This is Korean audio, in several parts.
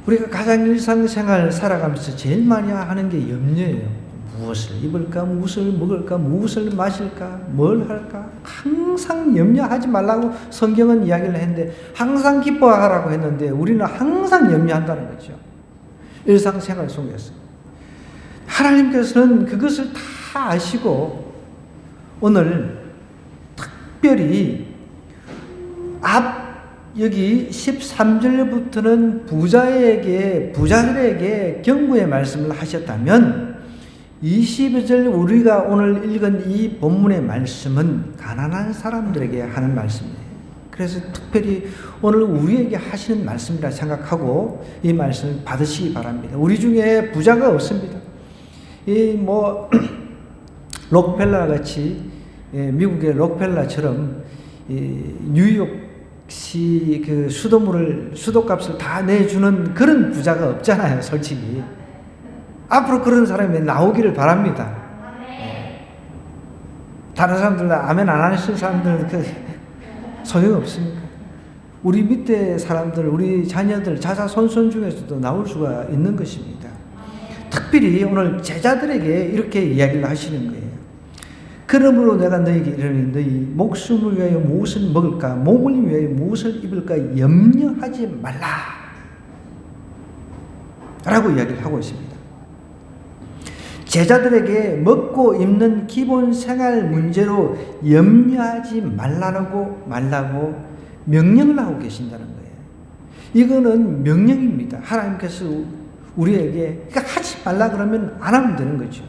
우리가 가장 일상생활 살아가면서 제일 많이 하는 게 염려예요. 무엇을 입을까, 무엇을 먹을까, 무엇을 마실까, 뭘 할까. 항상 염려하지 말라고 성경은 이야기를 했는데, 항상 기뻐하라고 했는데 우리는 항상 염려한다는 거죠. 일상생활 속에서. 하나님께서는 그것을 다 아시고 오늘 특별히 여기 13절부터는 부자들에게 경고의 말씀을 하셨다면 22절 우리가 오늘 읽은 이 본문의 말씀은 가난한 사람들에게 하는 말씀이에요. 그래서 특별히 오늘 우리에게 하시는 말씀이라 생각하고 이 말씀을 받으시기 바랍니다. 우리 중에 부자가 없습니다. 록펠러 같이, 미국의 록펠러처럼 뉴욕시 그 수도값을 다 내주는 그런 부자가 없잖아요, 솔직히. 앞으로 그런 사람이 나오기를 바랍니다. 다른 사람들 아멘 안 하시는 사람들은 소용없습니까? 우리 밑에 사람들, 우리 자녀들, 자자손손 중에서도 나올 수가 있는 것입니다. 특별히 오늘 제자들에게 이렇게 이야기를 하시는 거예요. 그러므로 내가 너희에게 이르노니 너희 목숨을 위하여 무엇을 먹을까, 몸을 위하여 무엇을 입을까 염려하지 말라 라고 이야기를 하고 있습니다. 제자들에게 먹고 입는 기본 생활 문제로 염려하지 말라고 명령을 하고 계신다는 거예요. 이거는 명령입니다. 하나님께서 우리에게 하지 말라 그러면 안 하면 되는 거죠.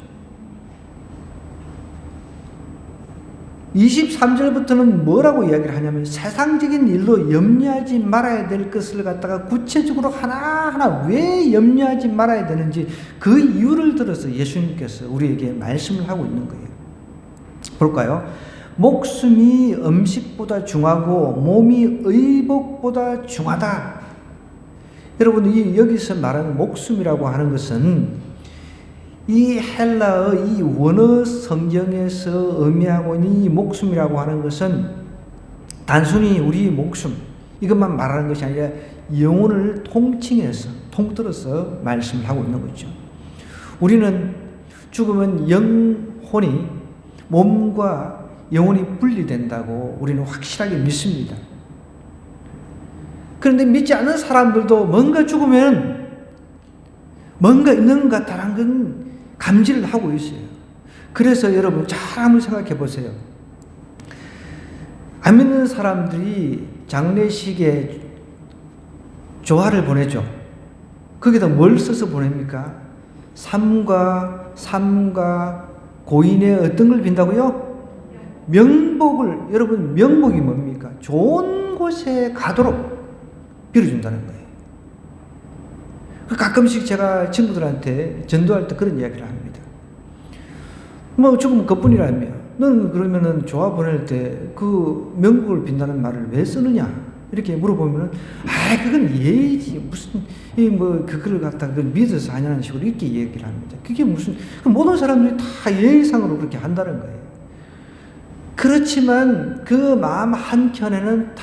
23절부터는 뭐라고 이야기를 하냐면 세상적인 일로 염려하지 말아야 될 것을 갖다가 구체적으로 하나하나 왜 염려하지 말아야 되는지 그 이유를 들어서 예수님께서 우리에게 말씀을 하고 있는 거예요. 볼까요? 목숨이 음식보다 중하고 몸이 의복보다 중하다. 여러분, 여기서 말하는 목숨이라고 하는 것은 이 헬라어 이 원어 성경에서 의미하고 있는 이 목숨이라고 하는 것은 단순히 우리 목숨 이것만 말하는 것이 아니라 영혼을 통틀어서 말씀을 하고 있는 거죠. 우리는 죽으면 영혼이 몸과 영혼이 분리된다고 우리는 확실하게 믿습니다. 그런데 믿지 않는 사람들도 뭔가 죽으면 뭔가 있는 것 같다는 건 감지를 하고 있어요. 그래서 여러분 잘 한번 생각해 보세요. 안 믿는 사람들이 장례식에 조화를 보내죠. 거기다 뭘 써서 보냅니까? 삼가 고인의 어떤 걸 빈다고요? 명복을. 여러분, 명복이 뭡니까? 좋은 곳에 가도록 빌어준다는 거예요. 가끔씩 제가 친구들한테 전도할 때 그런 이야기를 합니다. 조금 그뿐이라며. 너는 그러면은 조화 보낼 때 그 명복을 빈다는 말을 왜 쓰느냐? 이렇게 물어보면은, 그건 예의지. 무슨, 그걸 갖다가 믿어서 하냐는 식으로 이렇게 얘기를 합니다. 그게 무슨, 모든 사람들이 다 예의상으로 그렇게 한다는 거예요. 그렇지만 그 마음 한켠에는 다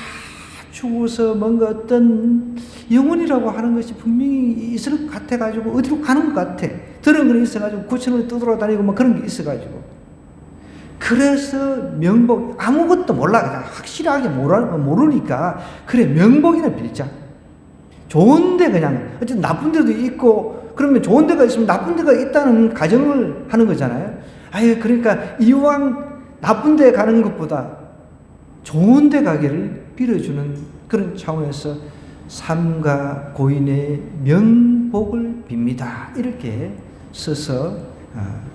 죽어서 뭔가 어떤 영혼이라고 하는 것이 분명히 있을 것 같아가지고 어디로 가는 것 같아. 들은 거 있어가지고 구천으로 떠돌아다니고 그런 게 있어가지고. 그래서 명복, 아무것도 몰라. 그냥 확실하게 모르니까. 그래, 명복이나 빌자. 좋은데 그냥, 어쨌든 나쁜 데도 있고, 그러면 좋은 데가 있으면 나쁜 데가 있다는 가정을 하는 거잖아요. 그러니까 이왕 나쁜 데 가는 것보다 좋은 데 가기를 빌어주는 그런 차원에서 삼가 고인의 명복을 빕니다. 이렇게 써서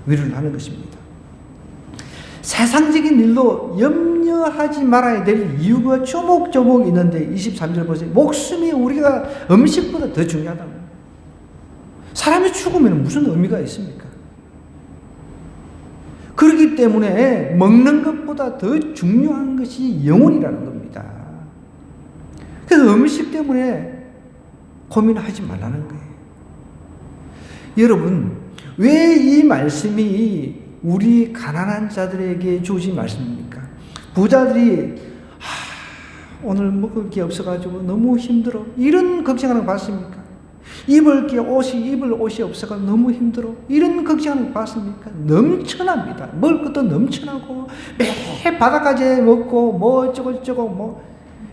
위로를 하는 것입니다. 세상적인 일로 염려하지 말아야 될 이유가 조목조목 있는데 23절 보세요. 목숨이 우리가 음식보다 더 중요하다고. 사람이 죽으면 무슨 의미가 있습니까? 그렇기 때문에 먹는 것보다 더 중요한 것이 영혼이라는 겁니다. 그래서 음식 때문에 고민하지 말라는 거예요. 여러분, 왜 이 말씀이 우리 가난한 자들에게 주어진 말씀입니까? 부자들이 오늘 먹을 게 없어가지고 너무 힘들어 이런 걱정하는 거 봤습니까? 입을 옷이 없어가 너무 힘들어. 이런 걱정을 받습니까? 넘쳐납니다. 먹을 것도 넘쳐나고 매 바닥까지 먹고 뭐 어쩌고 뭐.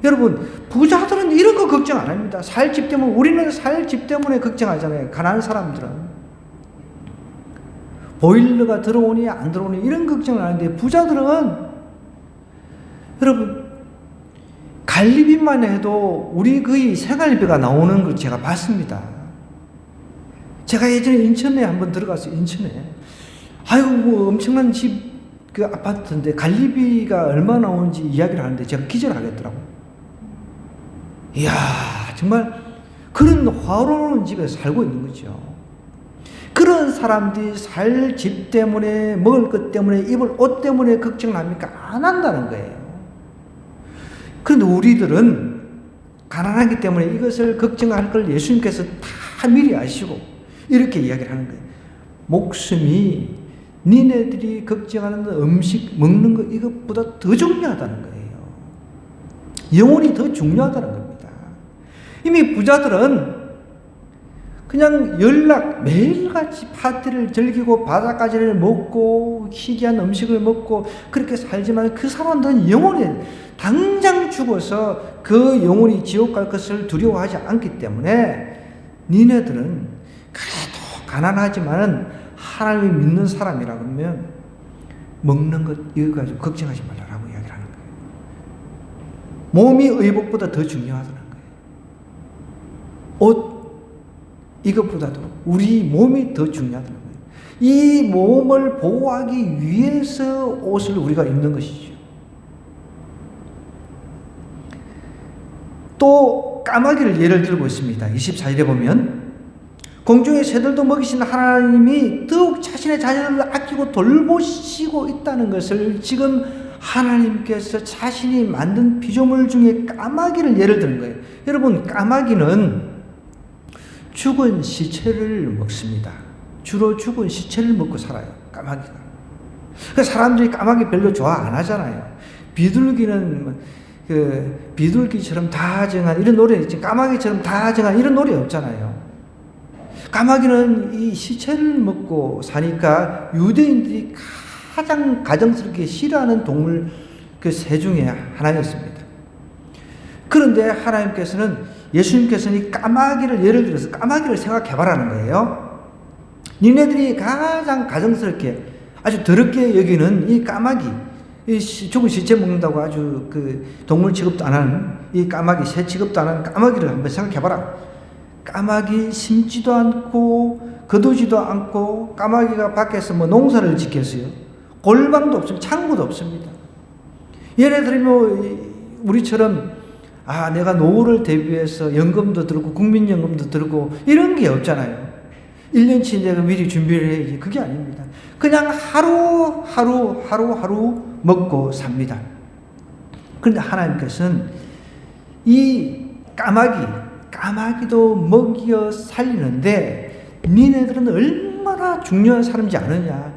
여러분, 부자들은 이런 거 걱정 안 합니다. 살 집 때문에. 우리는 살 집 때문에 걱정하잖아요. 가난한 사람들은 보일러가 들어오니 안 들어오니 이런 걱정을 안 하는데, 부자들은 여러분 관리비만 해도 우리 거의 생활비가 나오는 걸 제가 봤습니다. 제가 예전에 인천에 한번 들어갔어요. 인천에. 아이고, 뭐 엄청난 집, 그 아파트인데 관리비가 얼마 나오는지 이야기를 하는데 제가 기절하겠더라고요. 이야, 정말 그런 화로는 집에 살고 있는 거죠. 그런 사람들이 살 집 때문에, 먹을 것 때문에, 입을 옷 때문에 걱정을 합니까? 안 한다는 거예요. 그런데 우리들은 가난하기 때문에 이것을 걱정할 걸 예수님께서 다 미리 아시고 이렇게 이야기를 하는 거예요. 목숨이 니네들이 걱정하는 음식 먹는 것 이것보다 더 중요하다는 거예요. 영혼이 더 중요하다는 겁니다. 이미 부자들은 그냥 매일같이 파티를 즐기고 바닷가지를 먹고 희귀한 음식을 먹고 그렇게 살지만, 그 사람들은 영혼이 당장 죽어서 그 영혼이 지옥 갈 것을 두려워하지 않기 때문에, 니네들은 그래도 가난하지만은 하나님을 믿는 사람이라 그러면 먹는 것 이거 가지고 걱정하지 말라라고 이야기를 하는 거예요. 몸이 의복보다 더 중요하다는 거예요. 옷 이것보다도 우리 몸이 더 중요하다는 거예요. 이 몸을 보호하기 위해서 옷을 우리가 입는 것이죠. 또 까마귀를 예를 들고 있습니다. 24절에 보면 공중의 새들도 먹이신 하나님이 더욱 자신의 자녀를 아끼고 돌보시고 있다는 것을 지금 하나님께서 자신이 만든 피조물 중에 까마귀를 예를 드는 거예요. 여러분, 까마귀는 죽은 시체를 먹습니다. 주로 죽은 시체를 먹고 살아요, 까마귀가. 사람들이 까마귀 별로 좋아 안 하잖아요. 비둘기는 비둘기처럼 다정한 이런 노래 있지, 까마귀처럼 다정한 이런 노래 없잖아요. 까마귀는 이 시체를 먹고 사니까 유대인들이 가장 가정스럽게 싫어하는 동물 그 새 중에 하나였습니다. 그런데 예수님께서는 이 까마귀를 예를 들어서 까마귀를 생각해봐라는 거예요. 니네들이 가장 가정스럽게 아주 더럽게 여기는 이 까마귀, 이 죽은 시체 먹는다고 아주 그 동물 취급도 안 하는 이 까마귀, 새 취급도 안 하는 까마귀를 한번 생각해봐라. 까마귀 심지도 않고 거두지도 않고, 까마귀가 밖에서 뭐 농사를 짓겠어요? 골방도 없습니다. 창고도 없습니다. 얘네들이 뭐 우리처럼 내가 노후를 대비해서 연금도 들고 국민연금도 들고 이런 게 없잖아요. 1년치 내가 미리 준비를 해야지. 그게 아닙니다. 그냥 하루 먹고 삽니다. 그런데 하나님께서는 이 까마귀도 먹여 살리는데 니네들은 얼마나 중요한 사람인지 아느냐.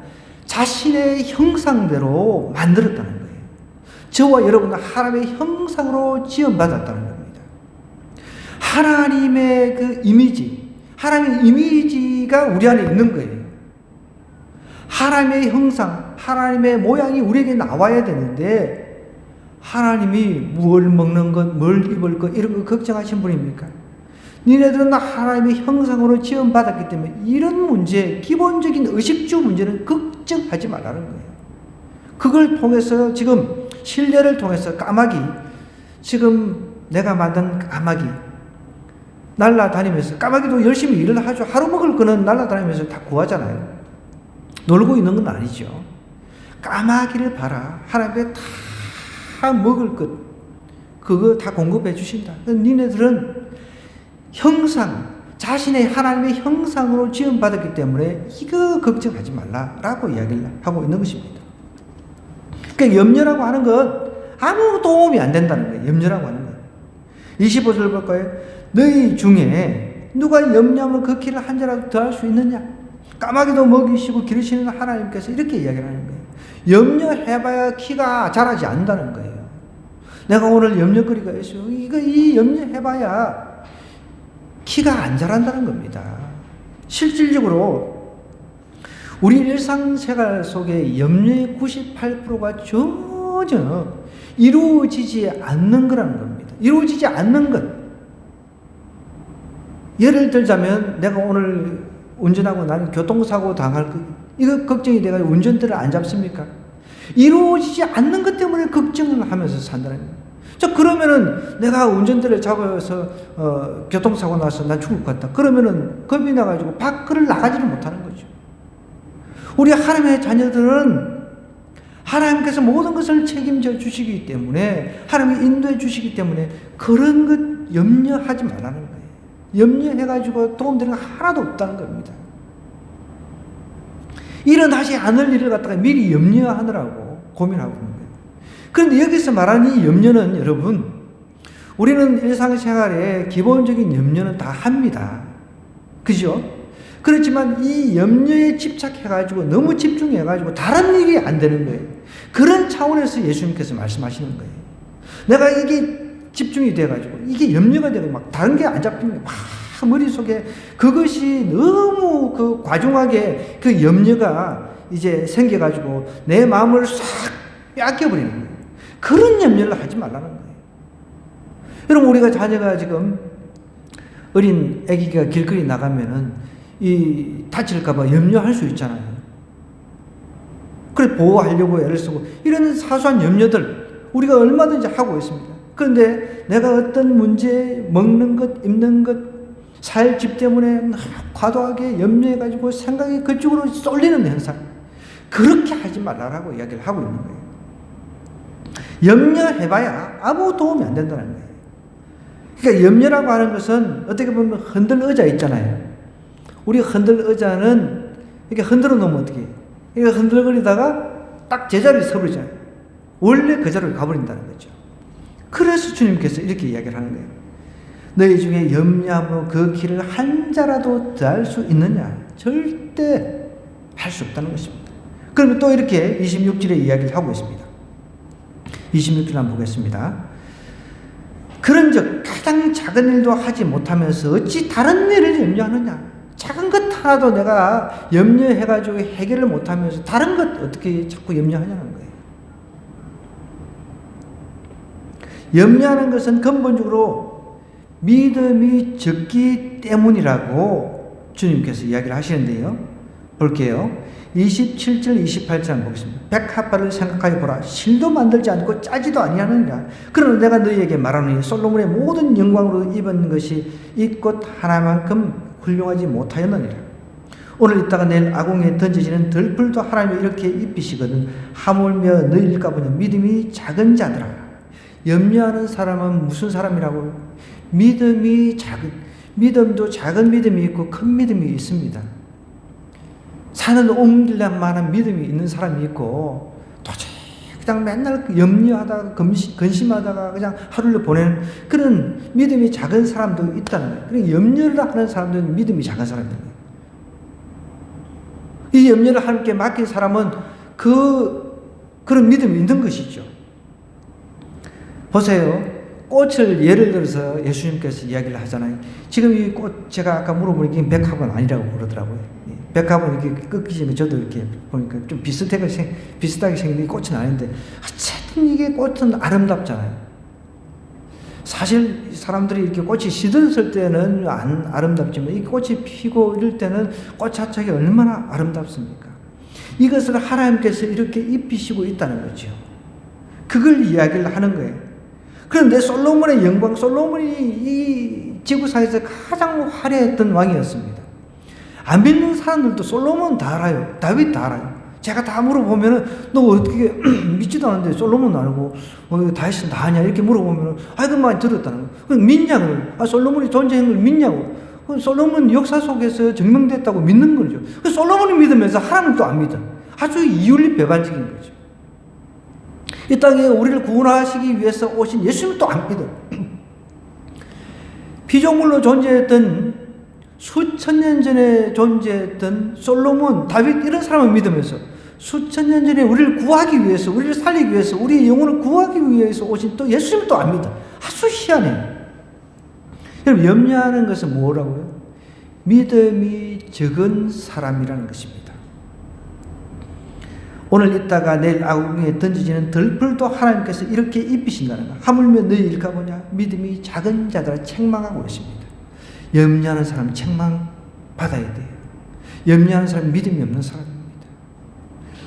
자신의 형상대로 만들었다는 거예요. 저와 여러분은 하나님의 형상으로 지음받았다는 겁니다. 하나님의 그 이미지, 하나님의 이미지가 우리 안에 있는 거예요. 하나님의 형상, 하나님의 모양이 우리에게 나와야 되는데, 하나님이 뭘 먹는 것, 뭘 입을 것, 이런 거 걱정하신 분입니까? 니네들은 하나님의 형상으로 지음받았기 때문에 이런 문제, 기본적인 의식주 문제는 걱정하지 말라는 거예요. 그걸 통해서 지금 신뢰를 통해서 까마귀, 지금 내가 만든 까마귀 날아다니면서, 까마귀도 열심히 일을 하죠. 하루 먹을 거는 날아다니면서 다 구하잖아요. 놀고 있는 건 아니죠. 까마귀를 봐라. 하나님께 다 먹을 것, 그거 다 공급해 주신다. 니네들은 자신의 하나님의 형상으로 지음받았기 때문에 이거 걱정하지 말라라고 이야기를 하고 있는 것입니다. 그러니까 염려라고 하는 건 아무 도움이 안 된다는 거예요. 염려라고 하는 건. 25절 볼까요? 너희 중에 누가 염려하면 그 길을 한 자라도 더 할 수 있느냐? 까마귀도 먹이시고 기르시는 하나님께서 이렇게 이야기를 하는 거예요. 염려해봐야 키가 자라지 않는다는 거예요. 내가 오늘 염려거리가 있어요. 이 염려해봐야 키가 안 자란다는 겁니다. 실질적으로 우리 일상생활 속에 염려의 98%가 전혀 이루어지지 않는 거라는 겁니다. 이루어지지 않는 것. 예를 들자면 내가 오늘 운전하고 나는 교통사고 당할 거, 이거 걱정이 돼가지고 운전대를 안 잡습니까? 이루어지지 않는 것 때문에 걱정을 하면서 산다는 거예요. 자, 그러면은 내가 운전대를 잡아서 교통사고 나서 난 죽을 것 같다. 그러면은 겁이 나가지고 밖을 나가지를 못하는 거죠. 우리 하나님의 자녀들은 하나님께서 모든 것을 책임져 주시기 때문에, 하나님이 인도해 주시기 때문에 그런 것 염려하지 말라는 거예요. 염려해가지고 도움되는 거 하나도 없다는 겁니다. 일어나지 않을 일을 갖다가 미리 염려하느라고 고민하고 있는 거예요. 그런데 여기서 말하는 이 염려는 여러분, 우리는 일상생활에 기본적인 염려는 다 합니다. 그죠? 그렇지만 이 염려에 집착해가지고 너무 집중해가지고 다른 일이 안 되는 거예요. 그런 차원에서 예수님께서 말씀하시는 거예요. 내가 이게 집중이 돼가지고 이게 염려가 되고 막 다른 게 안 잡히는 거예요. 막 머릿속에 그것이 너무 그 과중하게 그 염려가 이제 생겨가지고 내 마음을 싹 뺏겨버리는 거예요. 그런 염려를 하지 말라는 거예요. 여러분, 우리가 자녀가 지금 어린 아기가 길거리 나가면은 이 다칠까봐 염려할 수 있잖아요. 그래 보호하려고 애를 쓰고 이런 사소한 염려들 우리가 얼마든지 하고 있습니다. 그런데 내가 어떤 문제, 먹는 것, 입는 것, 살 집 때문에 과도하게 염려해가지고 생각이 그쪽으로 쏠리는 현상, 그렇게 하지 말라라고 이야기를 하고 있는 거예요. 염려해봐야 아무 도움이 안 된다는 거예요. 그러니까 염려라고 하는 것은 어떻게 보면 흔들 의자 있잖아요. 우리 흔들 의자는 이렇게 흔들어 놓으면 어떻게 해요? 이렇게 흔들거리다가 딱 제자리에 서버리잖아요. 원래 그 자리로 가버린다는 거죠. 그래서 주님께서 이렇게 이야기를 하는 거예요. 너희 중에 염려함으로 그 길을 한 자라도 더할 수 있느냐? 절대 할 수 없다는 것입니다. 그러면 또 이렇게 26절에 이야기를 하고 있습니다. 26절 한번 보겠습니다. 그런즉 가장 작은 일도 하지 못하면서 어찌 다른 일을 염려하느냐? 작은 것 하나도 내가 염려해가지고 해결을 못하면서 다른 것 어떻게 자꾸 염려하냐는 거예요. 염려하는 것은 근본적으로 믿음이 적기 때문이라고 주님께서 이야기를 하시는데요. 볼게요. 27절 28절 한번 보겠습니다. 백합화를 생각하여 보라. 실도 만들지 않고 짜지도 아니하느니라. 그러나 내가 너희에게 말하노니 솔로몬의 모든 영광으로 입은 것이 이 꽃 하나만큼 훌륭하지 못하였느니라. 오늘 있다가 내일 아궁이에 던져지는 들풀도 하나님이 이렇게 입히시거든 하물며 너희일까 보냐. 믿음이 작은 자들아. 염려하는 사람은 무슨 사람이라고? 믿음도 작은 믿음이 있고 큰 믿음이 있습니다. 산을 옮기려는 만한 믿음이 있는 사람이 있고 도저히 그냥 맨날 염려하다가 근심하다가 그냥 하루를 보내는 그런 믿음이 작은 사람도 있다는 거예요. 그러니까 염려를 하는 사람들은 믿음이 작은 사람입니다. 이 염려를 하나님께 맡긴 사람은 그런 믿음이 있는 것이죠. 보세요. 꽃을 예를 들어서 예수님께서 이야기를 하잖아요. 지금 이 꽃 제가 아까 물어보니까 백합은 아니라고 그러더라고요. 백합은 이렇게 꺾이지만 저도 이렇게 보니까 좀 비슷하게 생긴 이 꽃은 아닌데 어쨌든 이게 꽃은 아름답잖아요. 사실 사람들이 이렇게 꽃이 시들었을 때는 안 아름답지만 이 꽃이 피고 이럴 때는 꽃 자체가 얼마나 아름답습니까? 이것을 하나님께서 이렇게 입히시고 있다는 거죠. 그걸 이야기를 하는 거예요. 그런데 솔로몬의 영광, 솔로몬이 이 지구상에서 가장 화려했던 왕이었습니다. 안 믿는 사람들도 솔로몬 다 알아요. 다윗 다 알아요. 제가 다 물어보면은 너 어떻게 믿지도 않는데 솔로몬 알고 다윗은 다 아냐 이렇게 물어보면은 그만 들었다는 거. 그럼 믿냐고. 솔로몬이 존재한 걸 믿냐고. 솔로몬 역사 속에서 증명됐다고 믿는 거죠. 솔로몬이 믿으면서 하나님은 또 안 믿어. 아주 이윤리배반적인 거죠. 이 땅에 우리를 구원하시기 위해서 오신 예수님은 또 안 믿어. 피조물로 존재했던 수천 년 전에 존재했던 솔로몬, 다윗 이런 사람을 믿으면서 수천 년 전에 우리를 구하기 위해서, 우리를 살리기 위해서, 우리의 영혼을 구하기 위해서 오신 또 예수님은 또 안 믿어. 아주 희한해요. 여러분, 염려하는 것은 뭐라고요? 믿음이 적은 사람이라는 것입니다. 오늘 있다가 내일 아궁이에 던져지는 들풀도 하나님께서 이렇게 입히신다는 것. 하물며 너희 일까 보냐? 믿음이 작은 자들아 책망하고 있습니다. 염려하는 사람 책망받아야 돼요. 염려하는 사람 믿음이 없는 사람입니다.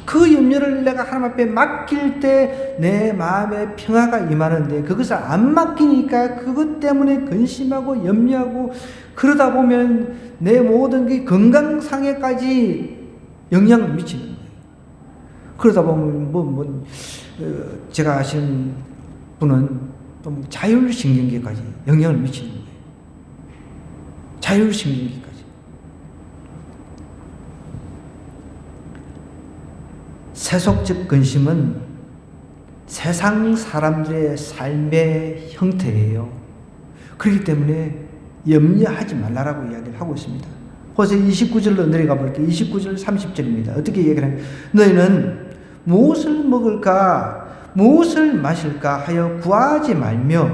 그 염려를 내가 하나님 앞에 맡길 때 내 마음에 평화가 임하는데 그것을 안 맡기니까 그것 때문에 근심하고 염려하고 그러다 보면 내 모든 게 건강상에까지 영향을 미치는 거예요. 그러다 보면 제가 아시는 분은 또 자율신경계까지 영향을 미치는 거예요. 자율신경계까지. 세속적 근심은 세상 사람들의 삶의 형태예요. 그렇기 때문에 염려하지 말라라고 이야기를 하고 있습니다. 호세 29절로 내려가 볼게요. 29절 30절입니다. 어떻게 얘기를 하냐면 너희는 무엇을 먹을까 무엇을 마실까 하여 구하지 말며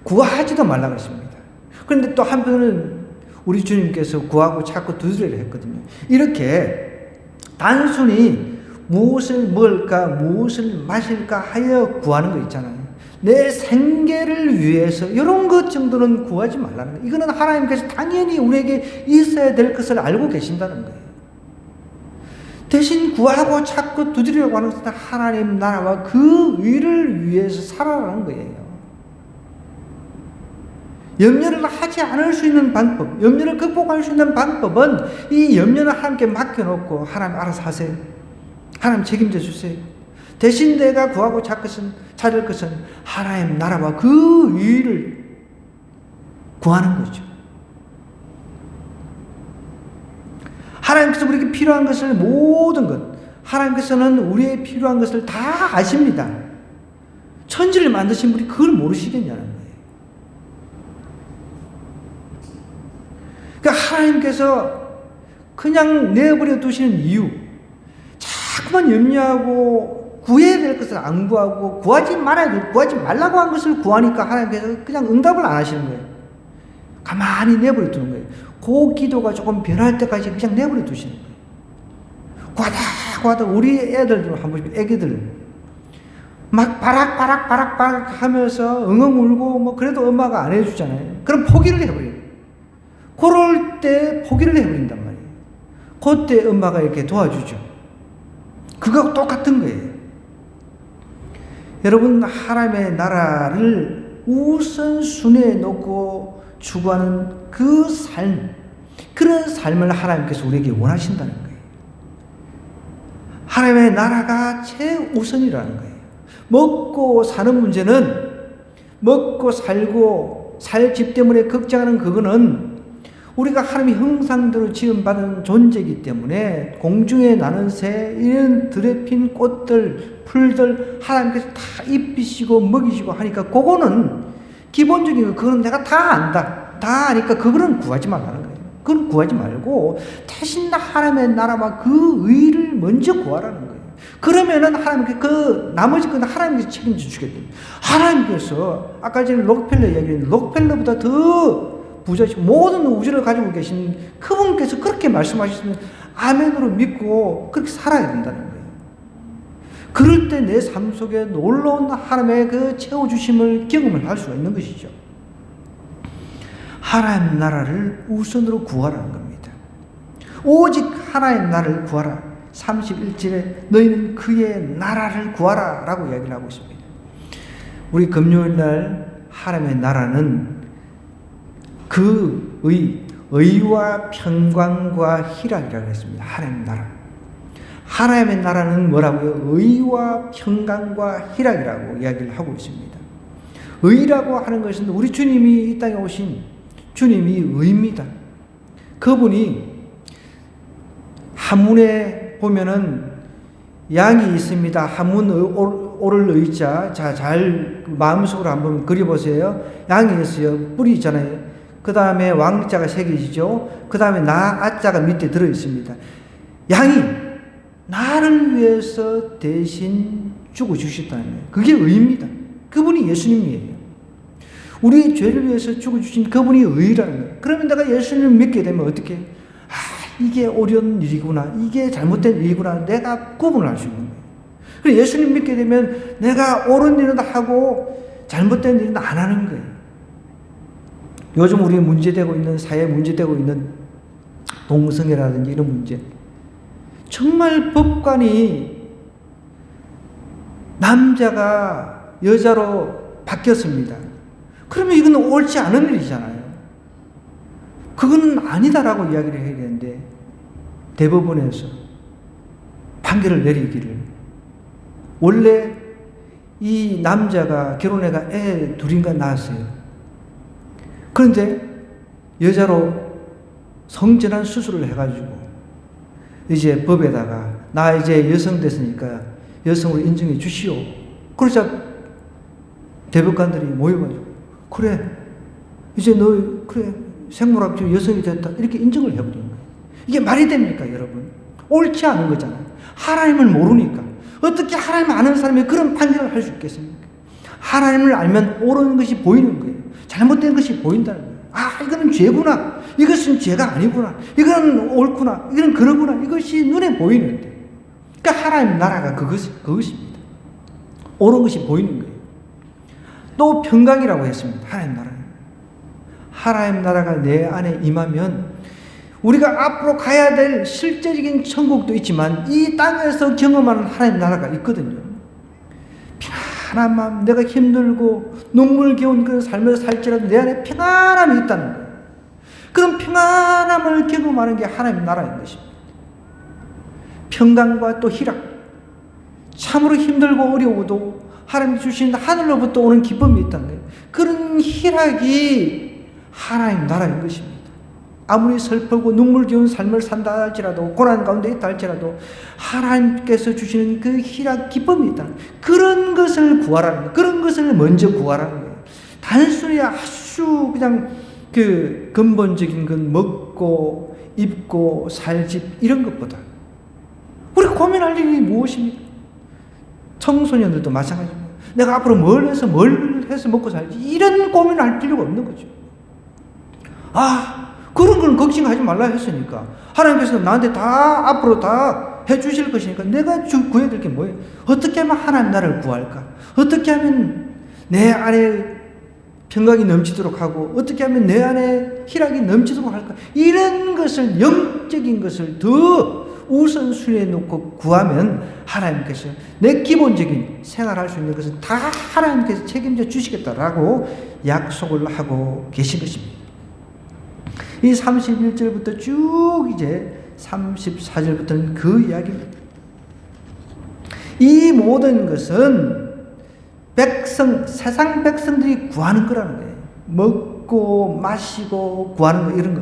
구하지도 말라고 했습니다. 그런데 또 한편은 우리 주님께서 구하고 찾고 두드리려 했거든요. 이렇게 단순히 무엇을 먹을까 무엇을 마실까 하여 구하는 거 있잖아요. 내 생계를 위해서 이런 것 정도는 구하지 말라는 거예요. 이거는 하나님께서 당연히 우리에게 있어야 될 것을 알고 계신다는 거예요. 대신 구하고 찾고 두드리려고 하는 것은 하나님 나라와 그 의를 위해서 살아라는 거예요. 염려를 하지 않을 수 있는 방법, 염려를 극복할 수 있는 방법은 이 염려는 하나님께 맡겨놓고 하나님 알아서 하세요. 하나님 책임져 주세요. 대신 내가 구하고 찾을 것은 하나님 나라와 그 의를 구하는 거죠. 하나님께서 우리에게 필요한 것을 모든 것, 하나님께서는 우리의 필요한 것을 다 아십니다. 천지를 만드신 분이 그걸 모르시겠냐는 거예요. 그러니까 하나님께서 그냥 내버려 두시는 이유, 자꾸만 염려하고 구해야 될 것을 안 구하고 구하지 말라고 한 것을 구하니까 하나님께서 그냥 응답을 안 하시는 거예요. 가만히 내버려 두는 거예요. 그 기도가 조금 변할 때까지 그냥 내버려 두시는 거예요. 구하다 우리 애들도 한 번씩 애기들 막 바락 하면서 엉엉 울고 뭐 그래도 엄마가 안 해주잖아요. 그럼 포기를 해버려요. 그럴 때 포기를 해버린단 말이에요. 그때 엄마가 이렇게 도와주죠. 그거 똑같은 거예요. 여러분, 하나님의 나라를 우선순위에 놓고 추구하는 그 삶, 그런 삶을 하나님께서 우리에게 원하신다는 거예요. 하나님의 나라가 최우선이라는 거예요. 먹고 사는 문제는 먹고 살고 살 집 때문에 걱정하는 그거는 우리가 하나님의 형상대로 지음받은 존재이기 때문에 공중에 나는 새, 이런 들에 핀 꽃들, 풀들 하나님께서 다 입히시고 먹이시고 하니까 그거는 기본적인 거, 그거는 내가 다 안다. 다 아니까 그거는 구하지 말라는 거예요. 그건 구하지 말고 대신 하나님의 나라와 그 의를 먼저 구하라는 거예요. 그러면은 하나님께 그 나머지 건 하나님께서 책임져 주겠대요. 하나님께서 아까 전에 록펠러 이야기했는데 록펠러보다 더 부자시고 모든 우주를 가지고 계신 그분께서 그렇게 말씀하셨으면 아멘으로 믿고 그렇게 살아야 된다는 거예요. 그럴 때 내 삶 속에 놀라운 하나님의 그 채워주심을 경험을 할 수가 있는 것이죠. 하나님 나라를 우선으로 구하라는 겁니다. 오직 하나님 나라를 구하라. 31절에 너희는 그의 나라를 구하라 라고 이야기를 하고 있습니다. 우리 금요일날 하나님의 나라는 그 의와 평강과 희락이라고 했습니다. 하나님의 나라. 하나님의 나라는 뭐라고요? 의와 평강과 희락이라고 이야기를 하고 있습니다. 의라고 하는 것은 우리 주님이 이 땅에 오신 주님이 의입니다. 그분이 한문에 보면은 양이 있습니다. 한문 오를 의자. 자, 잘 마음속으로 한번 그려보세요. 양이 있어요. 뿔이 있잖아요. 그 다음에 왕자가 3개시죠. 그 다음에 아자가 밑에 들어 있습니다. 양이 나를 위해서 대신 죽어주셨다는 거예요. 그게 의입니다. 그분이 예수님이에요. 우리의 죄를 위해서 죽어주신 그분이 의라는 거예요. 그러면 내가 예수님을 믿게 되면 어떻게? 이게 옳은 일이구나. 이게 잘못된 일이구나. 내가 구분할 수 있는 거예요. 그래서 예수님 믿게 되면 내가 옳은 일은 하고 잘못된 일은 안 하는 거예요. 요즘 우리 문제되고 있는, 사회에 문제되고 있는 동성애라든지 이런 문제. 정말 법관이 남자가 여자로 바뀌었습니다. 그러면 이건 옳지 않은 일이잖아요. 그건 아니다라고 이야기를 해야 되는데 대법원에서 판결을 내리기를 원래 이 남자가 결혼해가 애 둘인가 낳았어요. 그런데 여자로 성전환 수술을 해가지고 이제 법에다가 나 이제 여성 됐으니까 여성으로 인정해 주시오. 그러자 대법관들이 모여가지고 그래 이제 너 그래 생물학적 여성이 됐다 이렇게 인정을 해버리는 거예요. 이게 말이 됩니까 여러분? 옳지 않은 거잖아요. 하나님을 모르니까 어떻게 하나님을 아는 사람이 그런 판결을 할 수 있겠습니까? 하나님을 알면 옳은 것이 보이는 거예요. 잘못된 것이 보인다는 거예요. 이거는 죄구나. 이것은 죄가 아니구나. 이건 옳구나. 이건 그러구나. 이것이 눈에 보이는데. 그러니까 하나님 나라가 그것입니다. 옳은 것이 보이는 거예요. 또 평강이라고 했습니다. 하나님 나라는. 하나님 나라가 내 안에 임하면 우리가 앞으로 가야 될 실제적인 천국도 있지만 이 땅에서 경험하는 하나님 나라가 있거든요. 편안한 마음, 내가 힘들고 눈물겨운 그런 삶을 살지라도 내 안에 평안함이 있다는 거예요. 그런 평안함을 경험하는 게 하나님 나라인 것입니다. 평강과 또 희락, 참으로 힘들고 어려워도 하나님이 주신 하늘로부터 오는 기쁨이 있다는 거예요. 그런 희락이 하나님 나라인 것입니다. 아무리 슬프고 눈물겨운 삶을 산다 할지라도 고난 가운데 있다 할지라도 하나님께서 주시는 그 희락 기쁨이 있다. 그런 것을 구하라는 거예요. 그런 것을 먼저 구하라는 거예요. 단순히 아주 그냥 그 근본적인 건 먹고 입고 살 집 이런 것보다 우리가 고민할 일이 무엇입니까? 청소년들도 마찬가지입니다. 내가 앞으로 뭘 해서 먹고 살지 이런 고민을 할 필요가 없는 거죠. 그런 건 걱정하지 말라 했으니까 하나님께서 나한테 다 앞으로 다 해주실 것이니까 내가 구해야 될 게 뭐예요? 어떻게 하면 하나님 나라를 구할까? 어떻게 하면 내 안에 평강이 넘치도록 하고 어떻게 하면 내 안에 희락이 넘치도록 할까? 이런 것을 영적인 것을 더 우선순위에 놓고 구하면 하나님께서 내 기본적인 생활할 수 있는 것은 다 하나님께서 책임져 주시겠다라고 약속을 하고 계신 것입니다. 이 31절부터 쭉 이제 34절부터는 그 이야기입니다. 이 모든 것은 세상 백성들이 구하는 거라는 거예요. 먹고 마시고 구하는 거 이런 거.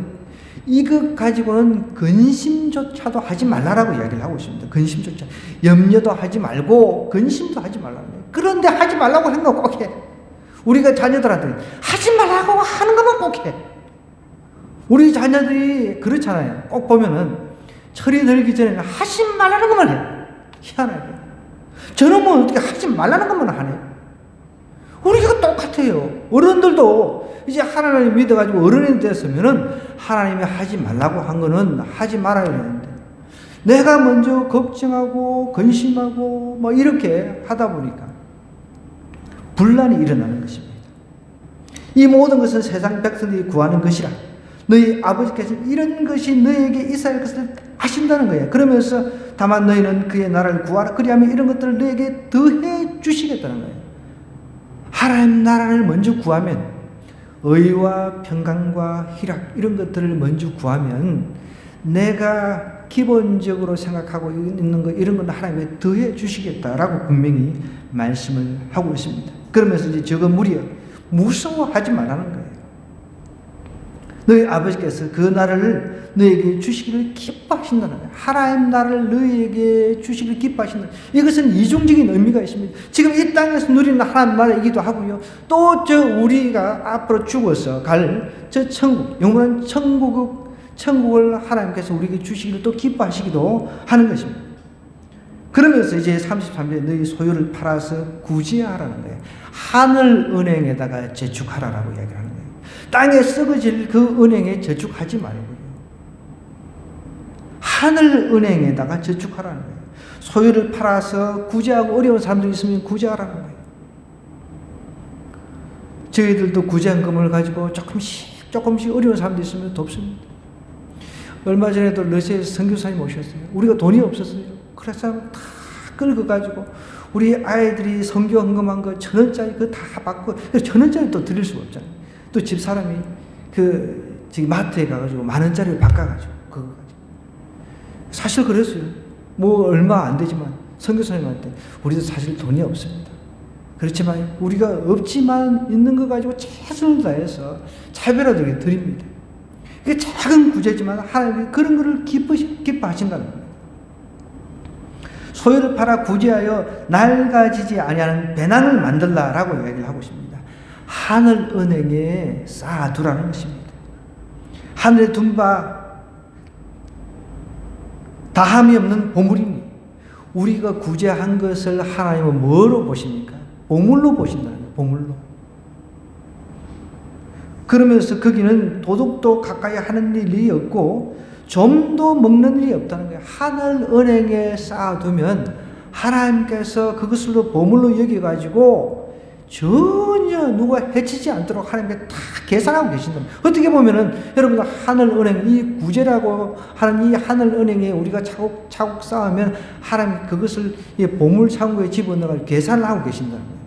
이것 가지고는 근심조차도 하지 말라라고 이야기를 하고 있습니다. 근심조차. 염려도 하지 말고 근심도 하지 말라는 거예요. 그런데 하지 말라고 하는 거 꼭 해. 우리가 자녀들한테 하지 말라고 하는 것만 꼭 해. 우리 자녀들이 그렇잖아요. 꼭 보면은 철이 들기 전에는 하지 말라는 것만 해. 희한하게. 저놈은 어떻게 하지 말라는 것만 하네. 우리가 똑같아요. 어른들도 이제 하나님을 믿어가지고 어른이 됐으면은 하나님이 하지 말라고 한 거는 하지 말아야 되는데 내가 먼저 걱정하고 근심하고 뭐 이렇게 하다 보니까 분란이 일어나는 것입니다. 이 모든 것은 세상 백성들이 구하는 것이라. 너희 아버지께서 이런 것이 너희에게 있어야 할 것을 하신다는 거예요. 그러면서 다만 너희는 그의 나라를 구하라. 그리하면 이런 것들을 너희에게 더해 주시겠다는 거예요. 하나님 나라를 먼저 구하면 의와 평강과 희락 이런 것들을 먼저 구하면 내가 기본적으로 생각하고 있는 것 이런 건 하나님이 더해 주시겠다라고 분명히 말씀을 하고 있습니다. 그러면서 이제 저거 무리여 무서워하지 말라는 거예요. 너희 아버지께서 그 나라를 너희에게 주시기를 기뻐하신다는 거예요. 하나님 나라를 너희에게 주시기를 기뻐하신다. 이것은 이중적인 의미가 있습니다. 지금 이 땅에서 누리는 하나님 나라이기도 하고요. 또 저 우리가 앞으로 죽어서 갈 저 천국, 영원한 천국을 하나님께서 우리에게 주시기를 또 기뻐하시기도 하는 것입니다. 그러면서 이제 33절에 너희 소유를 팔아서 구제하라는 거예요. 하늘은행에다가 저축하라라고 이야기를 하는 거예요. 땅에 썩어질 그 은행에 저축하지 말고요. 하늘은행에다가 저축하라는 거예요. 소유를 팔아서 구제하고 어려운 사람들이 있으면 구제하라는 거예요. 저희들도 구제한금을 가지고 조금씩 어려운 사람들이 있으면 돕습니다. 얼마 전에도 러시아에서 선교사님 오셨어요. 우리가 돈이 없었어요. 그래서 다 긁어가지고 우리 아이들이 선교 헌금한 거 1,000원짜리 그거 다 받고 1,000원짜리 또 드릴 수가 없잖아요. 또 집사람이 지금 마트에 가가지고 10,000원짜리를 바꿔가지고 그거 가지고 사실 그랬어요. 뭐 얼마 안 되지만 선교사님한테 우리도 사실 돈이 없습니다. 그렇지만 우리가 없지만 있는 거 가지고 최선을 다해서 차별화되게 드립니다. 이게 작은 구제지만 하나님이 그런 거를 기뻐하신다는 거예요. 소유를 팔아 구제하여 낡아지지 아니하는 배낭을 만들라라고 이야기를 하고 있습니다. 하늘은행에 쌓아두라는 것입니다. 하늘에 둔 바 다함이 없는 보물이니 우리가 구제한 것을 하나님은 뭐로 보십니까? 보물로 보신다는 거예요. 보물로. 그러면서 거기는 도둑도 가까이 하는 일이 없고 좀도 먹는 일이 없다는 거예요. 하늘은행에 쌓아두면 하나님께서 그것으로 보물로 여겨가지고 전혀 누가 해치지 않도록 하나님께 다 계산하고 계신다. 어떻게 보면은 여러분들 하늘은행, 이 구제라고 하는 이 하늘은행에 우리가 차곡차곡 쌓으면 하나님 그것을 이 보물 창고에 집어넣어 계산을 하고 계신다는 거예요.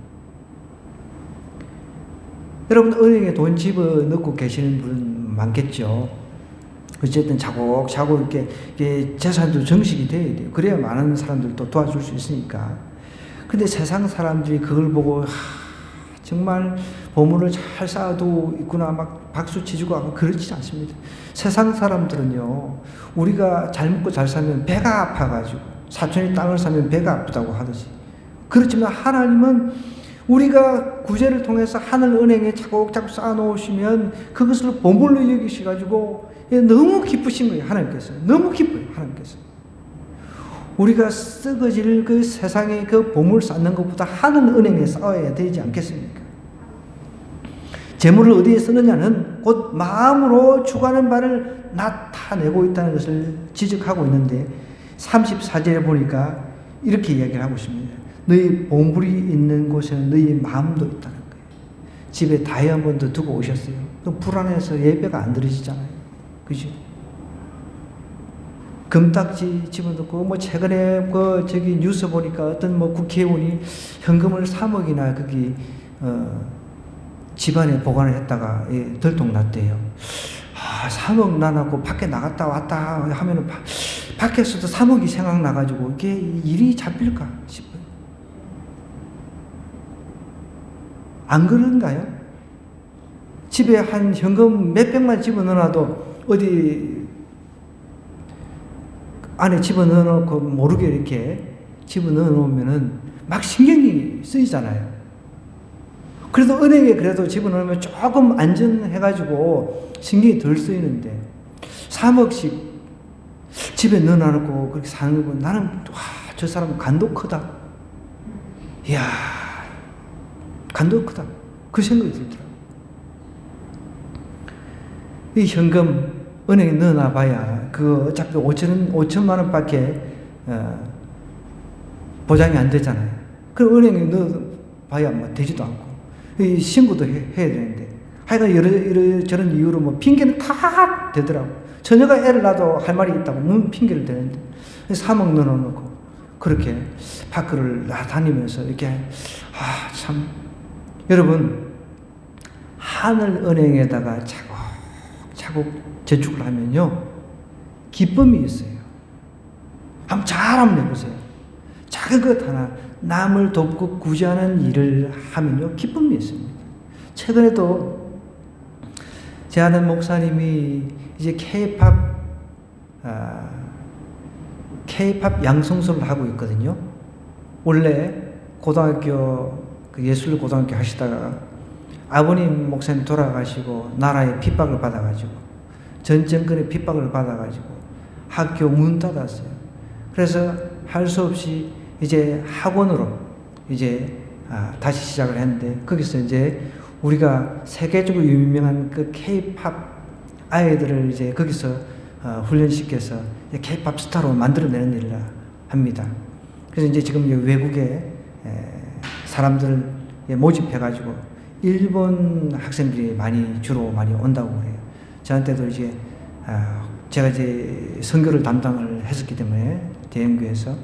여러분 은행에 돈 집어넣고 계시는 분 많겠죠. 어쨌든 차곡차곡 이렇게 재산도 정식이 돼야 돼요. 그래야 많은 사람들도 도와줄 수 있으니까. 근데 세상 사람들이 그걸 보고 정말 보물을 잘 쌓아두고 있구나 막 박수 치주고 하고 그렇지 않습니다. 세상 사람들은요, 우리가 잘 먹고 잘 살면 배가 아파가지고 사촌이 땅을 사면 배가 아프다고 하듯이, 그렇지만 하나님은 우리가 구제를 통해서 하늘은행에 차곡차곡 쌓아놓으시면 그것을 보물로 여기셔가지고 너무 기쁘신 거예요. 하나님께서 너무 기뻐요. 하나님께서 우리가 썩어질 그 세상에 그 보물 쌓는 것보다 하늘은행에 쌓아야 되지 않겠습니까? 재물을 어디에 쓰느냐는 곧 마음으로 주관하는 바를 나타내고 있다는 것을 지적하고 있는데 34절에 보니까 이렇게 이야기를 하고 있습니다. 너희 보물이 있는 곳에는 너희 마음도 있다는 거예요. 집에 다이아몬드 두고 오셨어요. 그럼 불안해서 예배가 안 드려지잖아요. 그죠? 금딱지 집어넣고, 뭐, 최근에 저기 뉴스 보니까 어떤 뭐 국회의원이 현금을 3억이나 거기, 집안에 보관을 했다가, 들통났대요. 3억 나눠고 밖에 나갔다 왔다 하면은 밖에서도 3억이 생각나가지고 이게 일이 잡힐까 싶어요. 안 그런가요? 집에 한 현금 몇백만 집어넣어놔도 어디 안에 집어넣어놓고 모르게 이렇게 집어넣어놓으면은 막 신경이 쓰이잖아요. 그래도 은행에 그래도 집어넣으면 조금 안전해가지고 신경이 덜 쓰이는데 3억씩 집에 넣어놓고 그렇게 사는 거 보면 나는 저 사람 간도 크다. 이야, 간도 크다. 그 생각이 들더라고요. 이 현금 은행에 넣어놔봐야 그 어차피 5천만 원밖에 보장이 안 되잖아요. 그럼 은행에 넣어봐야 뭐 되지도 않고 이 신고도 해야 되는데 하여간 이런저런 이유로 뭐 핑계는 다 되더라고. 처녀가 애를 낳아도 할 말이 있다고 문 핑계를 대는데 3억 넣어놓고 그렇게 밖을 다니면서 이렇게 참 여러분 하늘은행에다가 차곡차곡 저축을 하면요 기쁨이 있어요. 한번 해보세요. 작은 것 하나 남을 돕고 구제하는 일을 하면요 기쁨이 있습니다. 최근에도 제 아는 목사님이 이제 K-팝 양성소를 하고 있거든요. 원래 고등학교 예술 고등학교 하시다가 아버님 목사님 돌아가시고 나라에 핍박을 받아가지고 전 정권의 핍박을 받아가지고 학교 문 닫았어요. 그래서 할 수 없이 이제 학원으로 이제 다시 시작을 했는데, 거기서 이제 우리가 세계적으로 유명한 그 K-팝 아이들을 이제 거기서 훈련시켜서 K-팝 스타로 만들어내는 일을 합니다. 그래서 이제 지금 외국에 사람들을 모집해가지고 일본 학생들이 주로 많이 온다고 그래요. 저한테도 이제 제가 이제 선교를 담당을 했었기 때문에 대형교회에서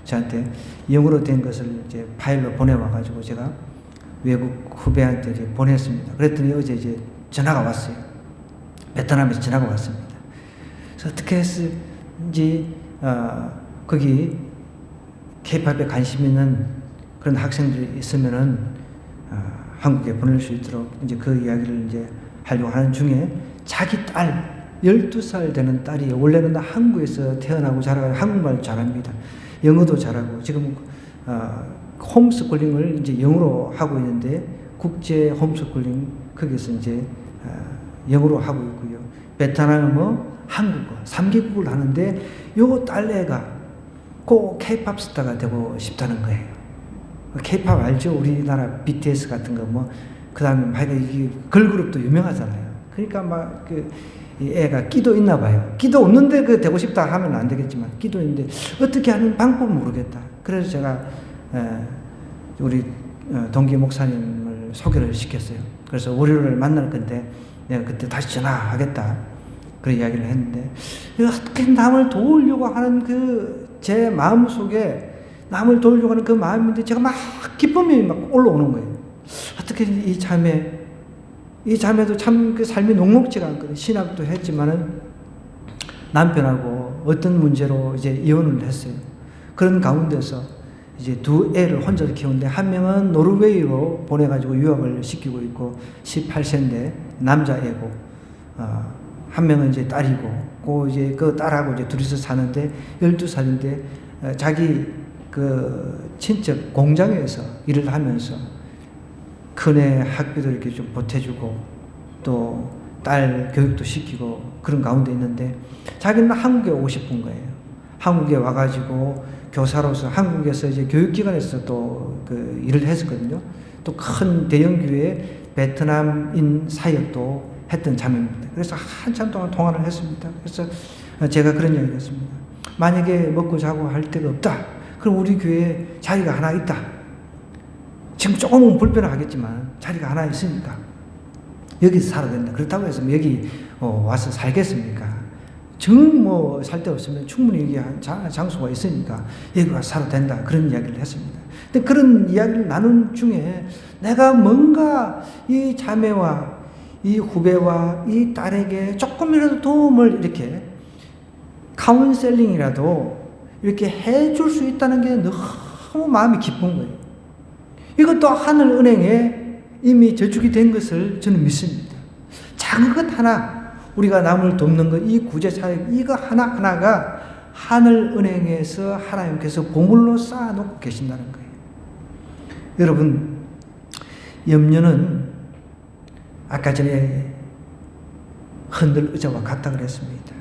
저한테 영어로 된 것을 이제 파일로 보내와가지고 제가 외국 후배한테 이제 보냈습니다. 그랬더니 어제 이제 전화가 왔어요. 베트남에서 전화가 왔습니다. 그래서 어떻게 했는지 거기 K-팝에 관심 있는 그런 학생들이 있으면은 한국에 보낼 수 있도록 이제 그 이야기를 이제 하려고 하는 중에 자기 딸 12살 되는 딸이 원래는 한국에서 태어나고 자라고 한국말 잘합니다. 영어도 잘하고 지금 홈스쿨링을 이제 영어로 하고 있는데 국제 홈스쿨링 거기서 이제 영어로 하고 있고요. 베트남어, 한국어 3개국을 하는데 요 딸애가 꼭 K-팝 스타가 되고 싶다는 거예요. K-팝 알죠? 우리나라 BTS 같은 거 뭐 그다음에 이게 걸그룹도 유명하잖아요. 그러니까 막 이 애가 끼도 있나 봐요. 끼도 없는데 그 되고 싶다 하면 안 되겠지만 끼도 있는데 어떻게 하는 방법을 모르겠다. 그래서 제가 우리 동기 목사님을 소개를 시켰어요. 그래서 월요일을 만날 건데 내가 그때 다시 전화하겠다. 그런 이야기를 했는데 어떻게 남을 도우려고 하는 그 제 마음 속에 남을 도우려고 하는 그 마음인데 제가 막 기쁨이 막 올라오는 거예요. 어떻게 이 자매도 참 그 삶이 녹록지가 않거든요. 신학도 했지만은 남편하고 어떤 문제로 이제 이혼을 했어요. 그런 가운데서 이제 두 애를 혼자 키우는데 한 명은 노르웨이로 보내가지고 유학을 시키고 있고 18세인데 남자애고 한 명은 이제 딸이고 이제 그 딸하고 이제 둘이서 사는데 12살인데 자기 그 친척 공장에서 일을 하면서 큰애 학비도 이렇게 좀 보태주고 또 딸 교육도 시키고 그런 가운데 있는데 자기는 한국에 오고 싶은 거예요. 한국에 와가지고 교사로서 한국에서 이제 교육기관에서 또 그 일을 했었거든요. 또 큰 대형교회 베트남인 사역도 했던 자매입니다. 그래서 한참 동안 통화를 했습니다. 그래서 제가 그런 이야기를 했습니다. 만약에 먹고 자고 할 데가 없다. 그럼 우리 교회에 자리가 하나 있다. 지금 조금은 불편하겠지만 자리가 하나 있으니까 여기서 살아야 된다. 그렇다고 해서 여기 와서 살겠습니까? 정 뭐 살 데 없으면 충분히 여기 장소가 있으니까 여기 와서 살아도 된다. 그런 이야기를 했습니다. 근데 그런 이야기를 나눈 중에 내가 뭔가 이 자매와 이 후배와 이 딸에게 조금이라도 도움을 이렇게 카운셀링이라도 이렇게 해줄 수 있다는 게 너무 마음이 기쁜 거예요. 이것도 하늘은행에 이미 저축이 된 것을 저는 믿습니다. 작은 것 하나, 우리가 남을 돕는 것, 이 구제사역, 이거 하나하나가 하늘은행에서 하나님께서 보물로 쌓아놓고 계신다는 거예요. 여러분, 염려는 아까 전에 흔들 의자와 같다 그랬습니다.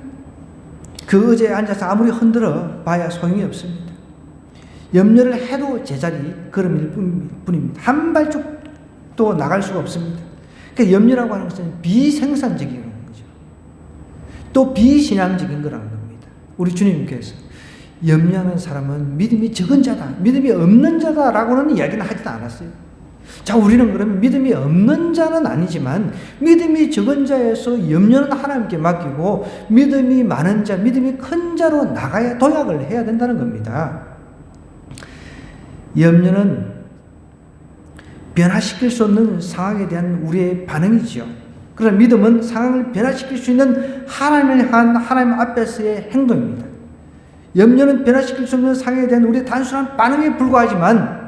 그 의자에 앉아서 아무리 흔들어 봐야 소용이 없습니다. 염려를 해도 제자리 걸음일 뿐입니다. 한 발짝도 나갈 수가 없습니다. 그러니까 염려라고 하는 것은 비생산적인 거죠. 또 비신앙적인 거라는 겁니다. 우리 주님께서 염려하는 사람은 믿음이 적은 자다, 믿음이 없는 자다라고는 이야기는 하지도 않았어요. 자, 우리는 그러면 믿음이 없는 자는 아니지만 믿음이 적은 자에서 염려는 하나님께 맡기고 믿음이 많은 자, 믿음이 큰 자로 나가야 도약을 해야 된다는 겁니다. 염려는 변화시킬 수 없는 상황에 대한 우리의 반응이죠. 그러나 믿음은 상황을 변화시킬 수 있는 하나님을 향한 하나님 앞에서의 행동입니다. 염려는 변화시킬 수 없는 상황에 대한 우리의 단순한 반응에 불과하지만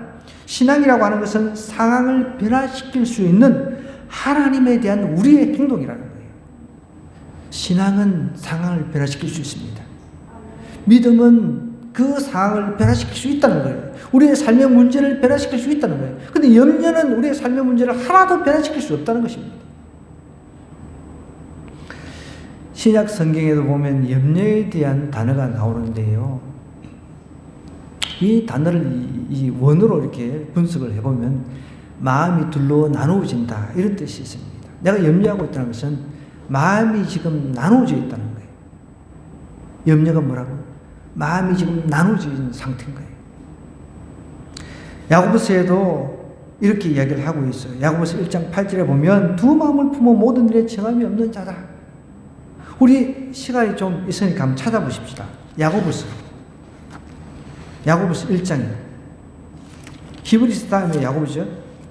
신앙이라고 하는 것은 상황을 변화시킬 수 있는 하나님에 대한 우리의 행동이라는 거예요. 신앙은 상황을 변화시킬 수 있습니다. 믿음은 그 상황을 변화시킬 수 있다는 거예요. 우리의 삶의 문제를 변화시킬 수 있다는 거예요. 근데 염려는 우리의 삶의 문제를 하나도 변화시킬 수 없다는 것입니다. 신약 성경에도 보면 염려에 대한 단어가 나오는데요. 이 단어를 이 원어로 이렇게 분석을 해보면 마음이 둘로 나누어진다 이런 뜻이 있습니다. 내가 염려하고 있다는 것은 마음이 지금 나누어져 있다는 거예요. 염려가 뭐라고? 마음이 지금 나누어진 상태인 거예요. 야고보서에도 이렇게 이야기를 하고 있어요. 야고보서 1장 8절에 보면 두 마음을 품어 모든 일에 정함이 없는 자다. 우리 시간이 좀 있으니까 한번 찾아보십시다. 야고보서 1장이에요. 히브리서 다음에 야고보죠.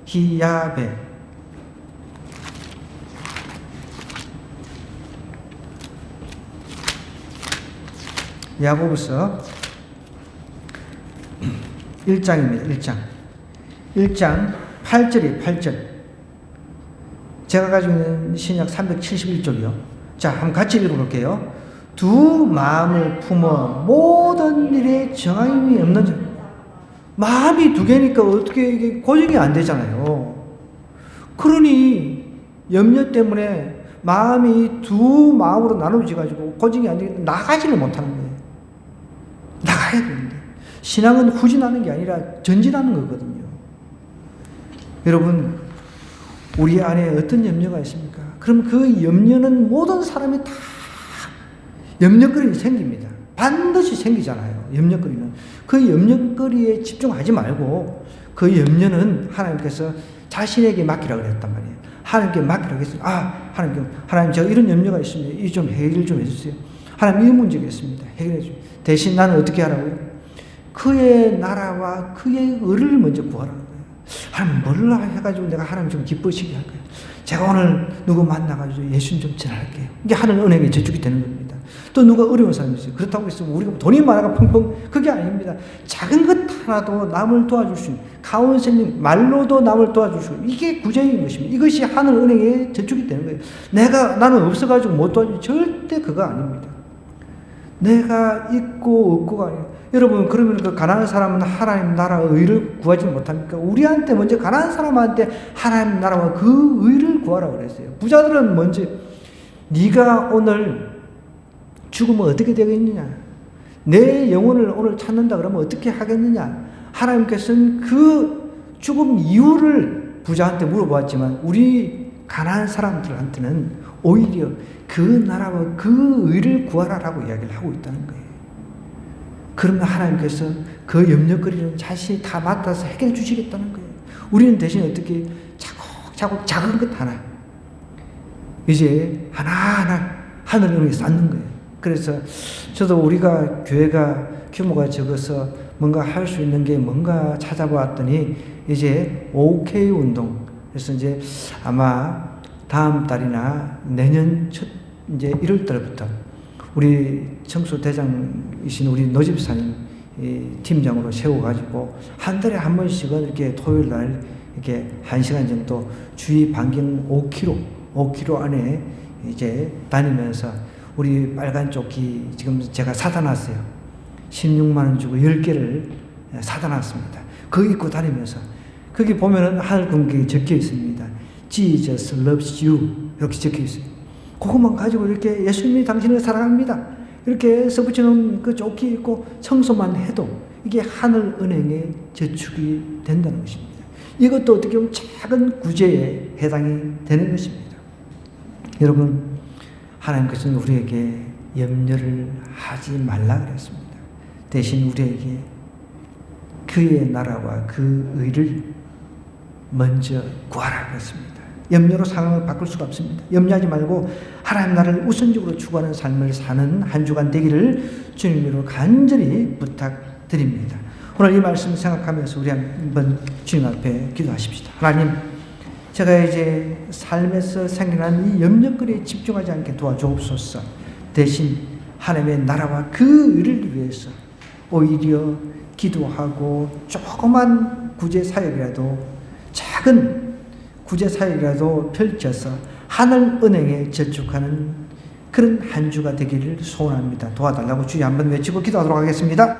히야베. 야고보서 1장입니다. 1장 8절이에요. 8절. 제가 가지고 있는 신약 371쪽이요. 자, 한번 같이 읽어볼게요. 두 마음을 품어 모든 일에 정함이 없는 자. 마음이 두 개니까 어떻게 이게 고정이 안 되잖아요. 그러니 염려 때문에 마음이 두 마음으로 나눠져 가지고 고정이 안 되기 때문에 나가지를 못하는 거예요. 나가야 되는데 신앙은 후진하는 게 아니라 전진하는 거거든요. 여러분, 우리 안에 어떤 염려가 있습니까? 그럼 그 염려는 모든 사람이 다 염려거리가 생깁니다. 반드시 생기잖아요. 염려거리는. 그 염려거리에 집중하지 말고 그 염려는 하나님께서 자신에게 맡기라고 그랬단 말이에요. 하나님께 맡기라고 했어요. 하나님 제가 이런 염려가 있습니다. 이 좀 해결 좀 해주세요. 하나님 이 문제가 있습니다. 해결해 주세요. 대신 나는 어떻게 하라고요? 그의 나라와 그의 의를 먼저 구하라는 거예요. 하나님 뭘로 해가지고 내가 하나님 좀 기뻐지게 할 거예요. 제가 오늘 누구 만나가지고 예수님 좀 전할게요. 이게 하늘 은행에 저축이 되는 겁니다. 또 누가 어려운 사람이 있어요. 그렇다고 해서 우리가 돈이 많아가 펑펑 그게 아닙니다. 작은 것 하나도 남을 도와줄 수 있는 카운셀링 말로도 남을 도와줄 수 있는 이게 구제인 것입니다. 이것이 하늘 은행에 저축이 되는 거예요. 나는 없어가지고 못 도와주는 절대 그거 아닙니다. 내가 있고 없고가 아니에요. 여러분, 그러면 그 가난한 사람은 하나님 나라의 의를 구하지 못합니까? 우리한테 먼저 가난한 사람한테 하나님 나라와 그 의를 구하라고 그랬어요. 부자들은 먼저 네가 오늘 죽으면 어떻게 되겠느냐? 내 영혼을 오늘 찾는다 그러면 어떻게 하겠느냐? 하나님께서는 그 죽음 이유를 부자한테 물어보았지만 우리 가난한 사람들한테는 오히려 그 나라와 그 의를 구하라라고 이야기를 하고 있다는 거예요. 그러면 하나님께서 그 염려거리는 자신이 다 맡아서 해결해 주시겠다는 거예요. 우리는 대신 어떻게 차곡차곡 작은 것 하나 이제 하나하나 하늘 은혜에 쌓는 거예요. 그래서 저도 우리가 교회가 규모가 적어서 뭔가 할 수 있는 게 뭔가 찾아보았더니 이제 OK 운동. 그래서 이제 아마 다음 달이나 내년 이제 1월 달부터 우리 청소대장이신 우리 노집사님 팀장으로 세워가지고 한 달에 한 번씩은 이렇게 토요일 날 이렇게 1시간 정도 주위 반경 5km 안에 이제 다니면서 우리 빨간 조끼 지금 제가 사다 놨어요. 16만 원 주고 10개를 사다 놨습니다. 그거 입고 다니면서 거기 보면은 하늘 공격이 적혀 있습니다. Jesus loves you 이렇게 적혀 있어요. 그것만 가지고 이렇게 예수님이 당신을 사랑합니다. 이렇게 써붙이는 그 조끼 입고 청소만 해도 이게 하늘 은행에 저축이 된다는 것입니다. 이것도 어떻게 보면 작은 구제에 해당이 되는 것입니다. 여러분, 하나님께서는 우리에게 염려를 하지 말라 그랬습니다. 대신 우리에게 그의 나라와 그 의를 먼저 구하라 그랬습니다. 염려로 상황을 바꿀 수가 없습니다. 염려하지 말고 하나님 나라를 우선적으로 추구하는 삶을 사는 한 주간 되기를 주님으로 간절히 부탁드립니다. 오늘 이 말씀 생각하면서 우리 한번 주님 앞에 기도하십시다. 하나님, 제가 이제 삶에서 생겨난 이 염려거리에 집중하지 않게 도와주옵소서. 대신 하나님의 나라와 그 의를 위해서 오히려 기도하고 조그만 구제 사역이라도 작은 구제 사역이라도 펼쳐서 하늘 은행에 저축하는 그런 한 주가 되기를 소원합니다. 도와달라고 주여 한번 외치고 기도하도록 하겠습니다.